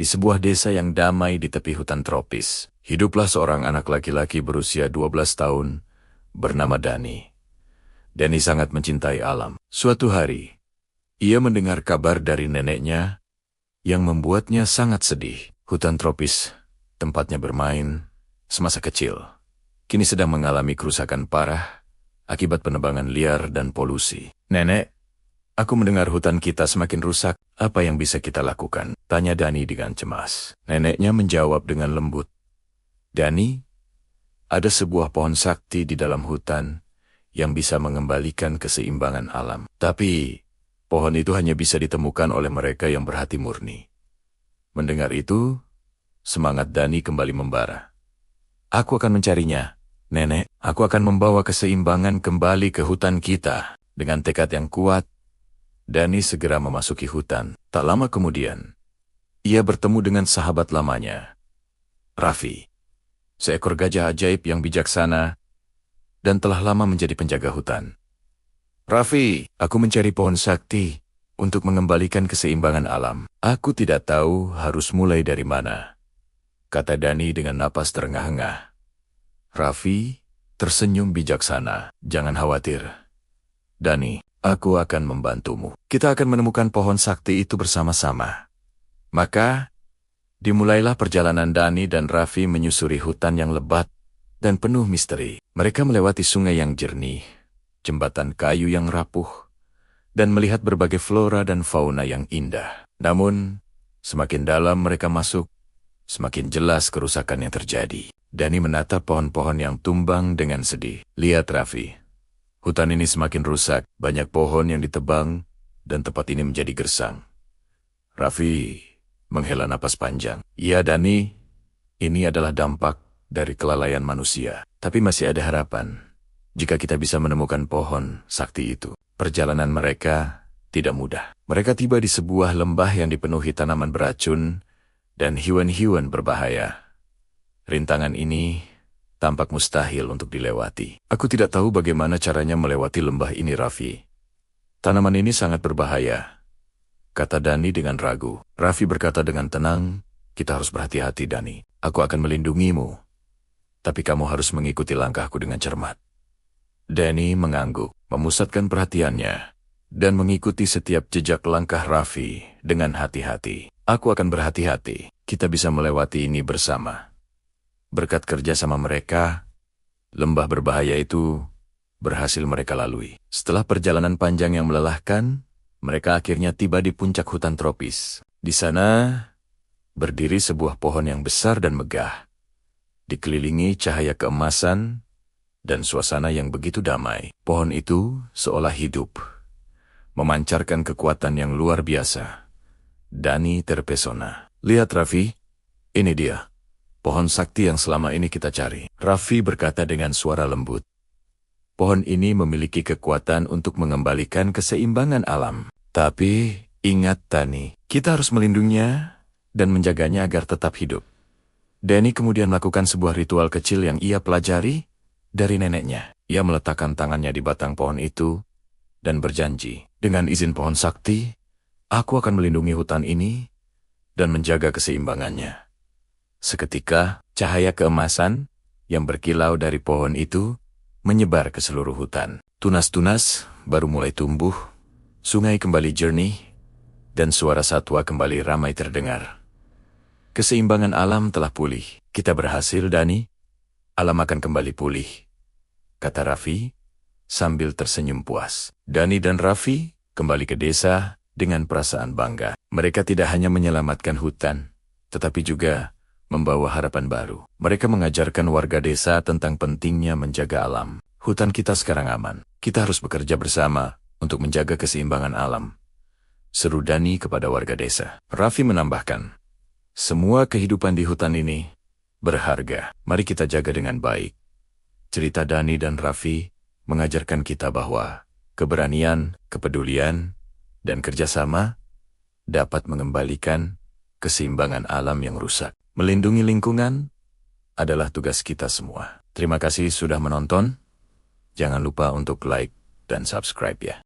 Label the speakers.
Speaker 1: Di sebuah desa yang damai di tepi hutan tropis, hiduplah seorang anak laki-laki berusia 12 tahun bernama Dani. Dani sangat mencintai alam. Suatu hari, ia mendengar kabar dari neneknya yang membuatnya sangat sedih. Hutan tropis, tempatnya bermain semasa kecil, kini sedang mengalami kerusakan parah akibat penebangan liar dan polusi. "Nenek, aku mendengar hutan kita semakin rusak. Apa yang bisa kita lakukan?" tanya Dani dengan cemas. Neneknya menjawab dengan lembut, "Dani, ada sebuah pohon sakti di dalam hutan yang bisa mengembalikan keseimbangan alam. Tapi, pohon itu hanya bisa ditemukan oleh mereka yang berhati murni." Mendengar itu, semangat Dani kembali membara. "Aku akan mencarinya, Nenek. Aku akan membawa keseimbangan kembali ke hutan kita." Dengan tekad yang kuat, Dani segera memasuki hutan. Tak lama kemudian, ia bertemu dengan sahabat lamanya, Raffi, seekor gajah ajaib yang bijaksana dan telah lama menjadi penjaga hutan. "Raffi, aku mencari pohon sakti untuk mengembalikan keseimbangan alam. Aku tidak tahu harus mulai dari mana," kata Dani dengan napas terengah-engah. Raffi tersenyum bijaksana. "Jangan khawatir, Dani. Aku akan membantumu. Kita akan menemukan pohon sakti itu bersama-sama." Maka, dimulailah perjalanan Dani dan Raffi menyusuri hutan yang lebat dan penuh misteri. Mereka melewati sungai yang jernih, jembatan kayu yang rapuh, dan melihat berbagai flora dan fauna yang indah. Namun, semakin dalam mereka masuk, semakin jelas kerusakan yang terjadi. Dani menatap pohon-pohon yang tumbang dengan sedih. "Lihat, Raffi. Hutan ini semakin rusak, banyak pohon yang ditebang, dan tempat ini menjadi gersang." Raffi menghela napas panjang. "Ya, Dani, ini adalah dampak dari kelalaian manusia. Tapi masih ada harapan jika kita bisa menemukan pohon sakti itu." Perjalanan mereka tidak mudah. Mereka tiba di sebuah lembah yang dipenuhi tanaman beracun dan hewan-hewan berbahaya. Rintangan ini tampak mustahil untuk dilewati. "Aku tidak tahu bagaimana caranya melewati lembah ini, Raffi. Tanaman ini sangat berbahaya," kata Dani dengan ragu. Raffi berkata dengan tenang, "Kita harus berhati-hati, Dani. Aku akan melindungimu. Tapi kamu harus mengikuti langkahku dengan cermat." Dani mengangguk, memusatkan perhatiannya, dan mengikuti setiap jejak langkah Raffi dengan hati-hati. "Aku akan berhati-hati. Kita bisa melewati ini bersama." Berkat kerja sama mereka, lembah berbahaya itu berhasil mereka lalui. Setelah perjalanan panjang yang melelahkan, mereka akhirnya tiba di puncak hutan tropis. Di sana, berdiri sebuah pohon yang besar dan megah, dikelilingi cahaya keemasan dan suasana yang begitu damai. Pohon itu seolah hidup, memancarkan kekuatan yang luar biasa. Dani terpesona. "Lihat, Raffi, ini dia pohon sakti yang selama ini kita cari." Raffi berkata dengan suara lembut, "Pohon ini memiliki kekuatan untuk mengembalikan keseimbangan alam. Tapi ingat, Dani, kita harus melindunginya dan menjaganya agar tetap hidup." Dani kemudian melakukan sebuah ritual kecil yang ia pelajari dari neneknya. Ia meletakkan tangannya di batang pohon itu dan berjanji, "Dengan izin pohon sakti, aku akan melindungi hutan ini dan menjaga keseimbangannya." Seketika, cahaya keemasan yang berkilau dari pohon itu menyebar ke seluruh hutan. Tunas-tunas baru mulai tumbuh, sungai kembali jernih, dan suara satwa kembali ramai terdengar. Keseimbangan alam telah pulih. "Kita berhasil, Dani. Alam akan kembali pulih," kata Raffi sambil tersenyum puas. Dani dan Raffi kembali ke desa dengan perasaan bangga. Mereka tidak hanya menyelamatkan hutan, tetapi juga membawa harapan baru. Mereka mengajarkan warga desa tentang pentingnya menjaga alam. "Hutan kita sekarang aman. Kita harus bekerja bersama untuk menjaga keseimbangan alam," seru Dani kepada warga desa. Raffi menambahkan, "Semua kehidupan di hutan ini berharga. Mari kita jaga dengan baik." Cerita Dani dan Raffi mengajarkan kita bahwa keberanian, kepedulian, dan kerjasama dapat mengembalikan keseimbangan alam yang rusak. Melindungi lingkungan adalah tugas kita semua. Terima kasih sudah menonton. Jangan lupa untuk like dan subscribe ya.